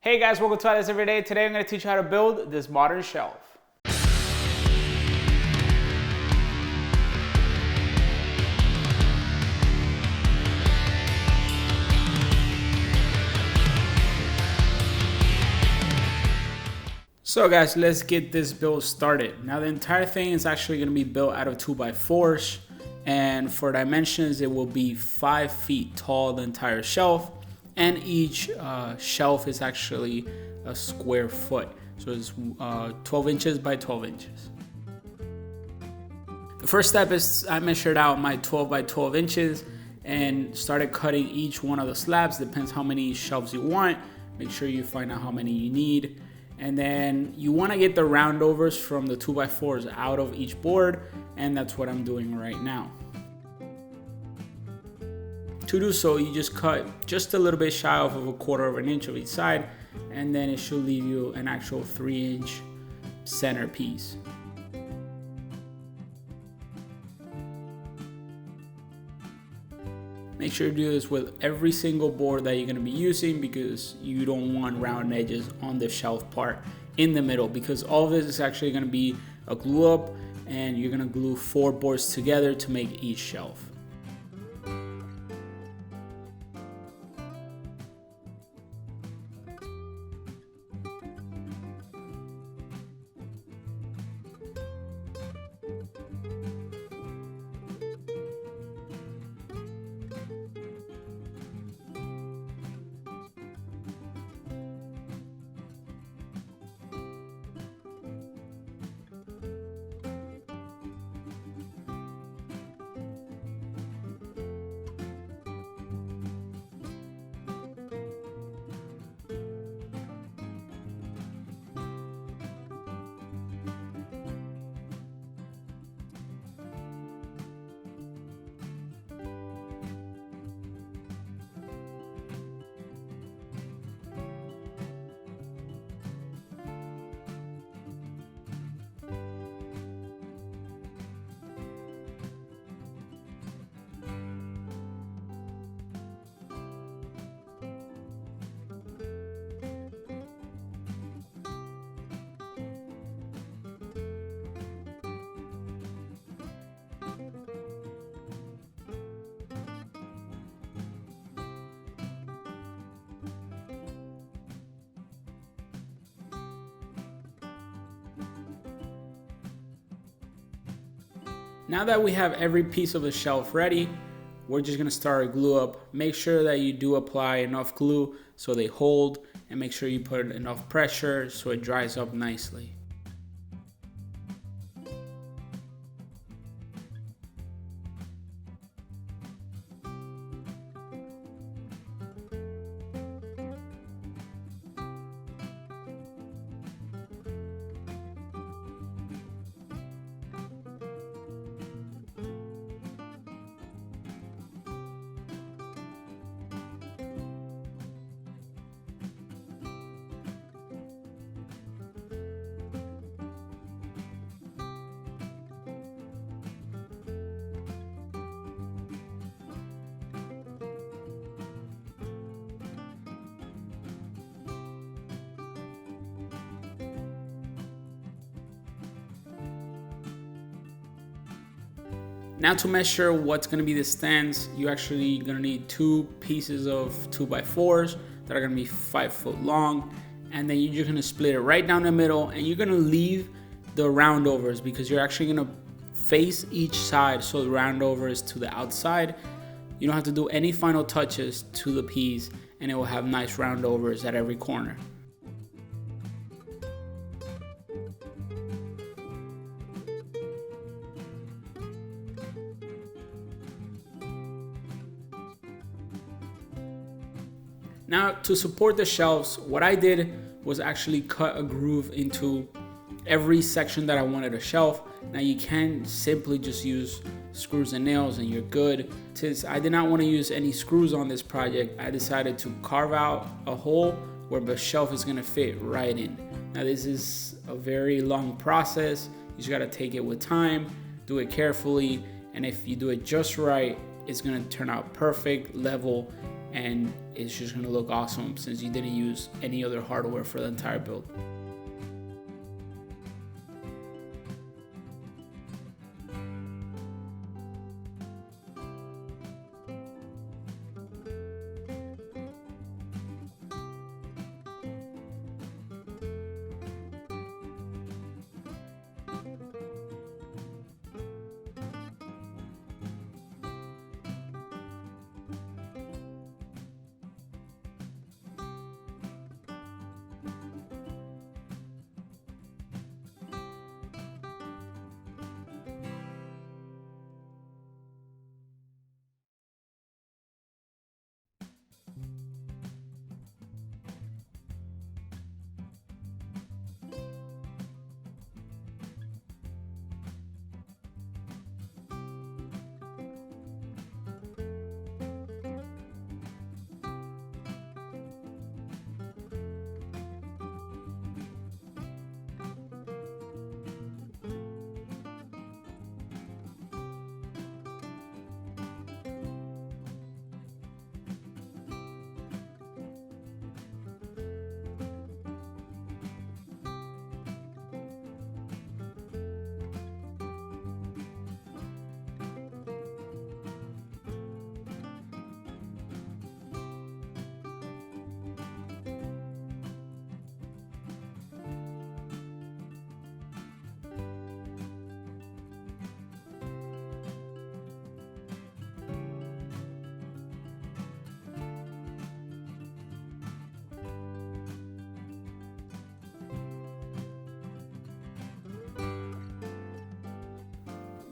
Hey guys, welcome to Ideas Every Day. Today I'm going to teach you how to build this modern shelf. So guys, let's get this build started. Now the entire thing is actually going to be built out of 2x4s, and for dimensions it will be 5 feet tall, the entire shelf, and each shelf is actually a square foot, so it's 12 inches by 12 inches. The first step is I measured out my 12 by 12 inches and started cutting each one of the slabs. Depends how many shelves you want. Make sure you find out how many you need. And then you want to get the roundovers from the 2x4s out of each board, and that's what I'm doing right now. To do so, you just cut just a little bit shy off of 1/4 of an inch of each side, and then it should leave you an actual 3-inch center piece. Make sure to do this with every single board that you're going to be using, because you don't want round edges on the shelf part in the middle, because all of this is actually going to be a glue up, and you're going to glue 4 boards together to make each shelf. Now that we have every piece of the shelf ready, we're just gonna start glue up. Make sure that you do apply enough glue so they hold, and make sure you put enough pressure so it dries up nicely. Now to measure what's going to be the stands, you actually going to need 2 pieces of 2x4s that are going to be 5 foot long, and then you're just going to split it right down the middle, and you're going to leave the roundovers, because you're actually going to face each side so the roundover is to the outside. You don't have to do any final touches to the piece, and it will have nice roundovers at every corner. Now to support the shelves, what I did was actually cut a groove into every section that I wanted a shelf. Now you can simply just use screws and nails and you're good. Since I did not want to use any screws on this project, I decided to carve out a hole where the shelf is going to fit right in. Now this is a very long process. You just got to take it with time, do it carefully, and if you do it just right, it's going to turn out perfect, level, and it's just gonna look awesome since you didn't use any other hardware for the entire build.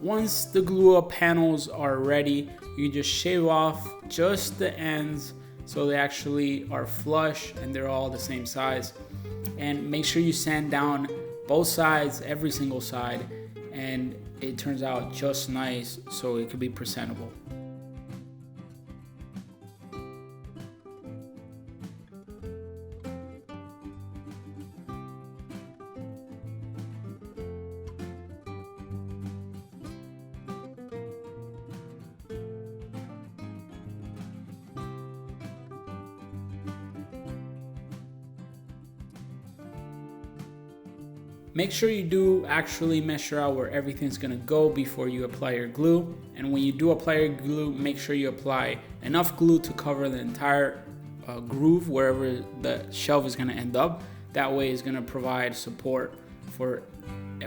Once the glue up panels are ready, you just shave off just the ends so they actually are flush and they're all the same size. And make sure you sand down both sides, every single side, and it turns out just nice so it could be presentable. Make sure you do actually measure out where everything's gonna go before you apply your glue. And when you do apply your glue, make sure you apply enough glue to cover the entire groove wherever the shelf is gonna end up. That way it's gonna provide support for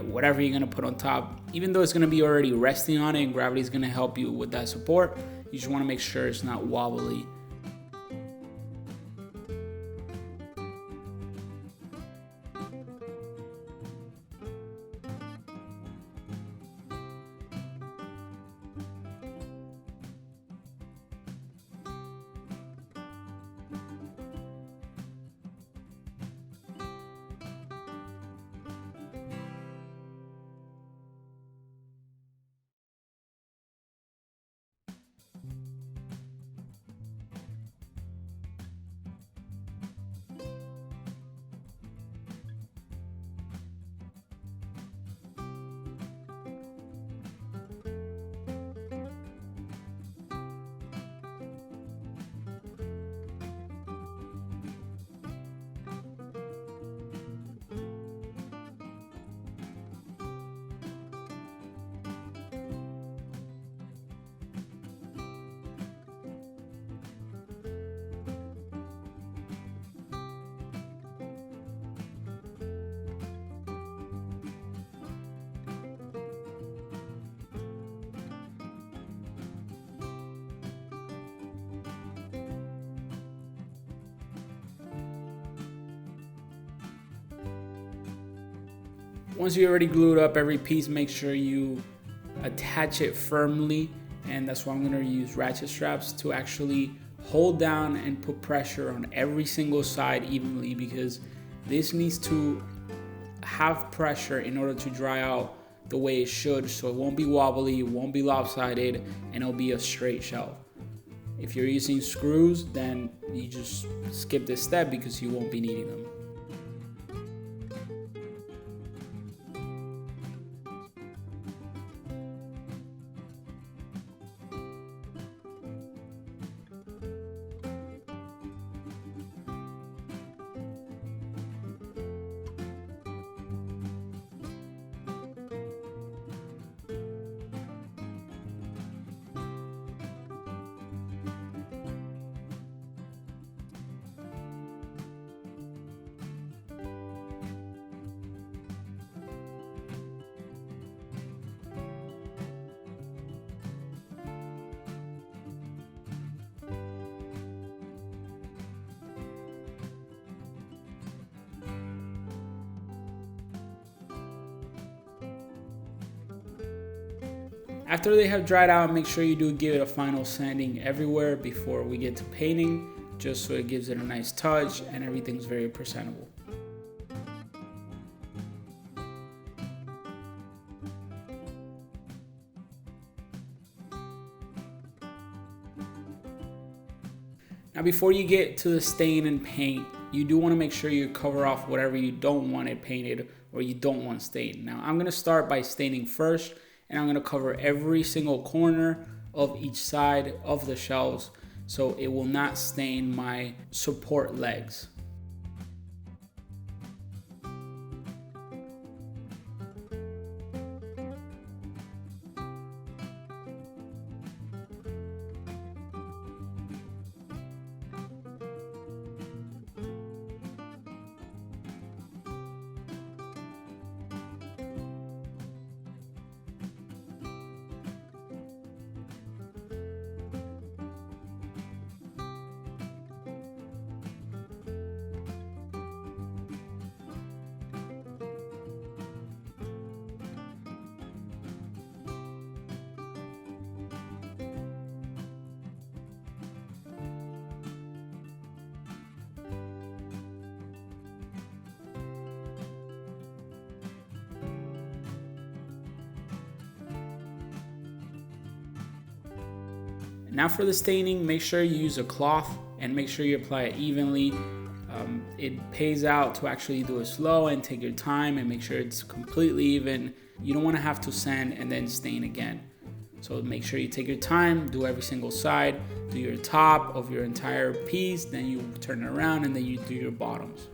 whatever you're gonna put on top. Even though it's gonna be already resting on it and gravity is gonna help you with that support, you just wanna make sure it's not wobbly. Once you already glued up every piece, make sure you attach it firmly, and that's why I'm gonna use ratchet straps to actually hold down and put pressure on every single side evenly, because this needs to have pressure in order to dry out the way it should, so it won't be wobbly, it won't be lopsided, and it'll be a straight shelf. If you're using screws, then you just skip this step because you won't be needing them. After they have dried out, make sure you do give it a final sanding everywhere before we get to painting, just so it gives it a nice touch and everything's very presentable. Now before you get to the stain and paint, you do want to make sure you cover off whatever you don't want it painted or you don't want stained. Now I'm going to start by staining first, and I'm going to cover every single corner of each side of the shelves so it will not stain my support legs. Now for the staining, make sure you use a cloth and make sure you apply it evenly. It pays out to actually do it slow and take your time and make sure it's completely even. You don't want to have to sand and then stain again. So make sure you take your time, do every single side, do your top of your entire piece, then you turn it around and then you do your bottoms.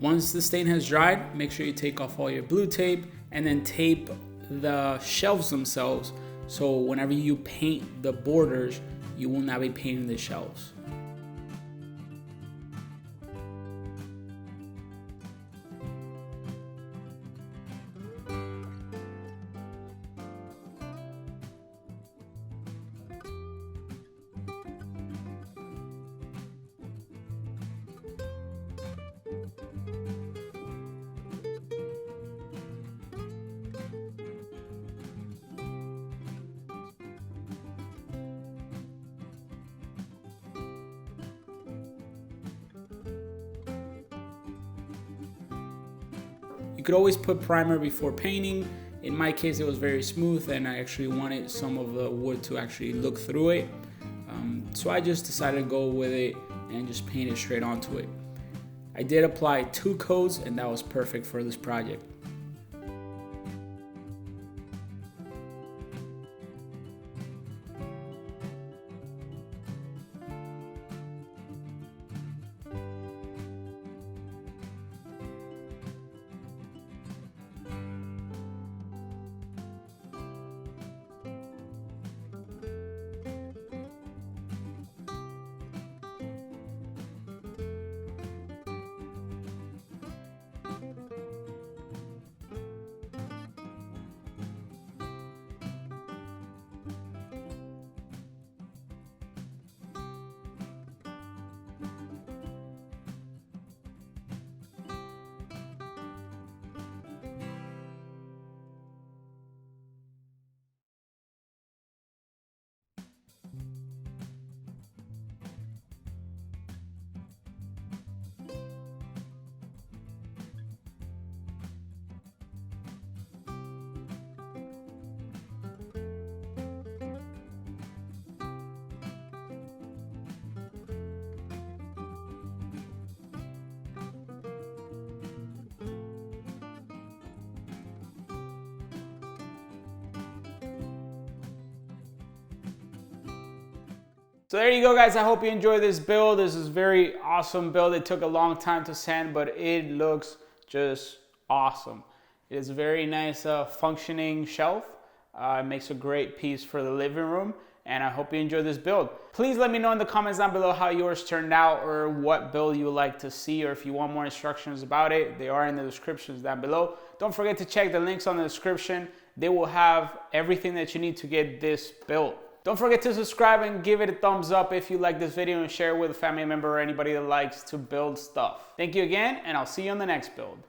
Once the stain has dried, make sure you take off all your blue tape and then tape the shelves themselves, so whenever you paint the borders, you will not be painting the shelves. You could always put primer before painting. In my case, it was very smooth and I actually wanted some of the wood to actually look through it. So I just decided to go with it and just paint it straight onto it. I did apply 2 coats and that was perfect for this project. So there you go, guys. I hope you enjoyed this build. This is a very awesome build. It took a long time to sand, but it looks just awesome. It is a very nice functioning shelf. It makes a great piece for the living room, and I hope you enjoyed this build. Please let me know in the comments down below how yours turned out, or what build you would like to see, or if you want more instructions about it. They are in the descriptions down below. Don't forget to check the links on the description. They will have everything that you need to get this built. Don't forget to subscribe and give it a thumbs up if you like this video, and share it with a family member or anybody that likes to build stuff. Thank you again, and I'll see you on the next build.